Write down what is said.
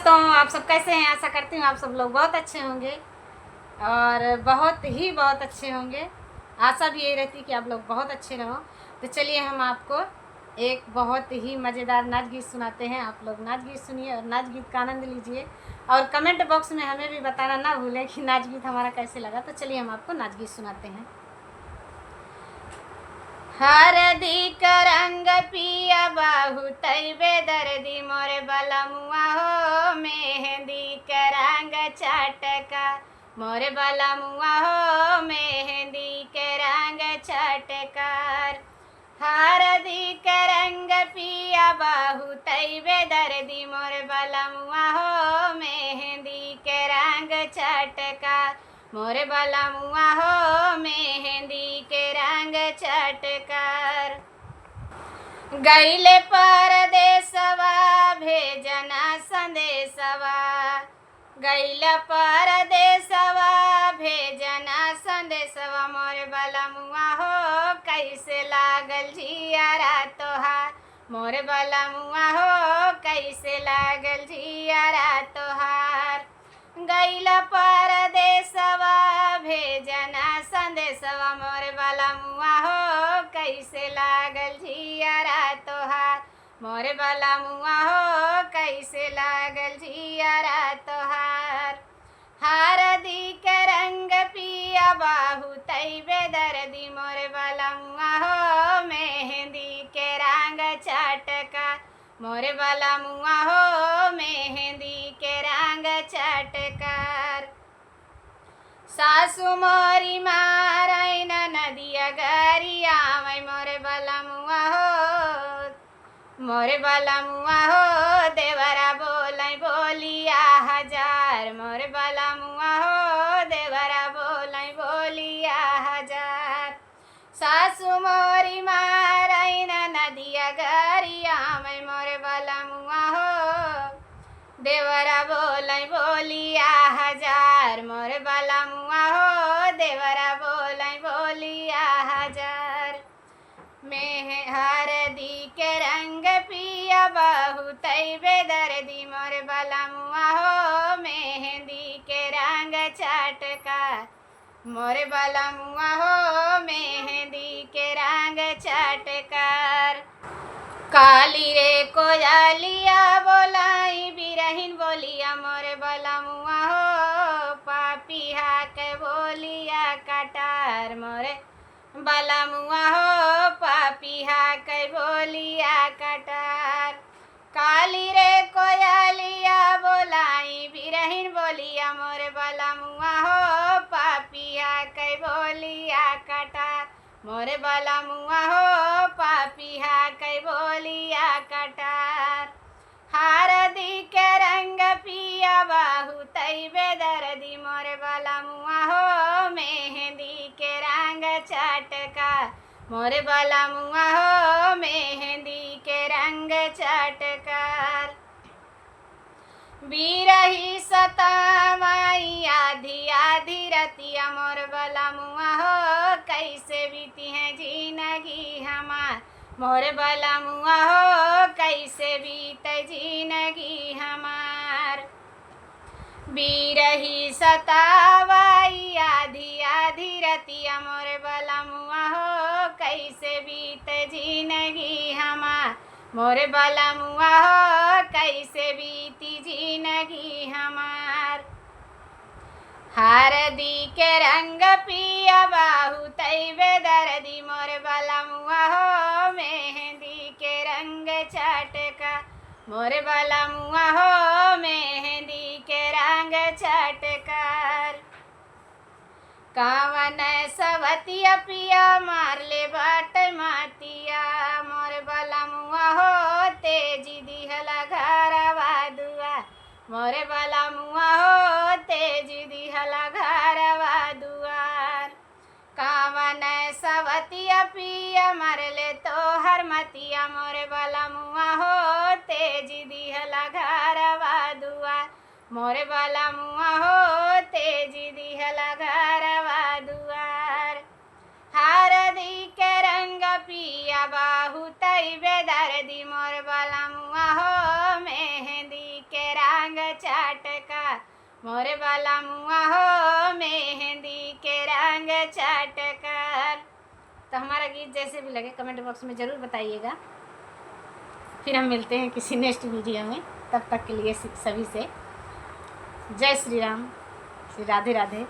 दोस्तों, आप सब कैसे हैं? आशा करती हूँ आप सब लोग बहुत अच्छे होंगे और बहुत अच्छे होंगे। आशा भी यही रहती है कि आप लोग बहुत अच्छे रहो। तो चलिए हम आपको एक बहुत ही मज़ेदार नाच गीत सुनाते हैं। आप लोग नाच गीत सुनिए और नाच गीत का आनंद लीजिए और कमेंट बॉक्स में हमें भी बताना ना भूलें कि नाच गीत हमारा कैसे लगा। तो चलिए हम आपको नाच गीत सुनाते हैं। हरदी का रंग पिया बाहु तैबे दर्दी मोरे बलमुआ हो, मेहंदी का रंग चटका मोरे बलमुआ हो, मेहंदी के रंग चटकार। हरदी का रंग पिया बाहु तैबे दर्दी मोरे बलमुआ हो, मेहंदी के रंग चटका मोरे बलमुआ हो, मेहंदी के रंग चटकार। गईले परदेसवा भेजना संदेशवा, गईले परदेसवा भेजना संदेशवा मोरे बलमुआ हो, कैसे लागल जियारा तोहार मोरे बलमुआ हो, कैसे लागल जियारा तोहार। गईला परदेसवा भेजना संदेशवा मोरे बलमुआ हो, कैसे लागल जियारा तोहार मोरे बलमुआ हो, कैसे लागल जियारा तोहार। हरदी के रंग पिया बाहु तैबे दर्दी मोरे बलमुआ हो, मेहंदी के रंग चटका मोरे बलमुआ हो, मेहंदी के रंग चटकार। सासु मोरी मारैन नदिया गरिया मैं मोरे बलमुआ हो, मोरे बलमुआ हो, देवरा बोलै बोलिया हजार मोरे बलमुआ हो, देवरा बोलै बोलिया हजार। सासु मोरी मारैन नदिया गरिया मैं मोरे बलमुआ हो, देवरा बोलै बोलिया हजार मोरे बलमुआ हो, देवरा बोलै बोलिया हजार। हरदी के रंग पिया बाहु तैबे दर्दी मोरे बलमुआ हो, मेहंदी के रंग चटका मोरे बलमुआ हो, मेहंदी के रंग चटकार। काली रे कोयलिया बोलाई बिरहिन बोलिया मोरे बलमुआ हो, पापिहा के बोलिया कटार मोरे बलमुआ हो, पापिहा के बोलिया कटार। काली रे कोयलिया बोलाई बिरहिन बोलिया मोरे बलमुआ हो, पापिहा के बोलिया कटार मोरे बलमुआ हो, पापिहा के बोलिया कटार। हरदी के रंग पिया बाहु तैबे दर्दी मोरे बलमुआ हो, मेहंदी के रंग चटका मोरे बलमुआ हो, मेहंदी के रंग चटकार। बिरही सतावाई आधी आधी रतिया मोर बलमुआ हो, कैसे बीती है जिंदगी हमार मोर बलमुआ हो, कैसे बीते जिंदगी हमार। बिरही सतावाई आधी आधी रतिया मोर बलमुआ हो, कैसे बीते जिंदगी हमार मोरे बलमुआ हो, कैसे बीती जिंदगी हमार। हरदी के रंग पिया बाहु तैबे दर्दी मोरे बलमुआ हो, मेहंदी के रंग चटका मोरे बलमुआ हो, मेहंदी के रंग चटकार। कावन सवतिया पिया मारले बाट मातिया मोरे बलमुआ हो, तेजी दिहला घरवा दुआ मोरे बलमुआ हो, तेजी दिहला घरवा दुआर। कावन सवतिया पिया मारले तोहर मतिया मोरे बलमुआ हो, तेजी दिहला घरवा दुआर मोरे बलमुआ हो, तेजी दिहला घरवा दुआर। हरदी के रंग पिया बाहु तैबे दर्दी मोर बलमुआ हो, मेहंदी के रंग चटकार, मोरे वाला मुआ हो मेहंदी के रंग चटकार। तो हमारा गीत जैसे भी लगे कमेंट बॉक्स में ज़रूर बताइएगा। फिर हम मिलते हैं किसी नेक्स्ट वीडियो में, तब तक के लिए सभी से जय श्री राम, श्री राधे राधे।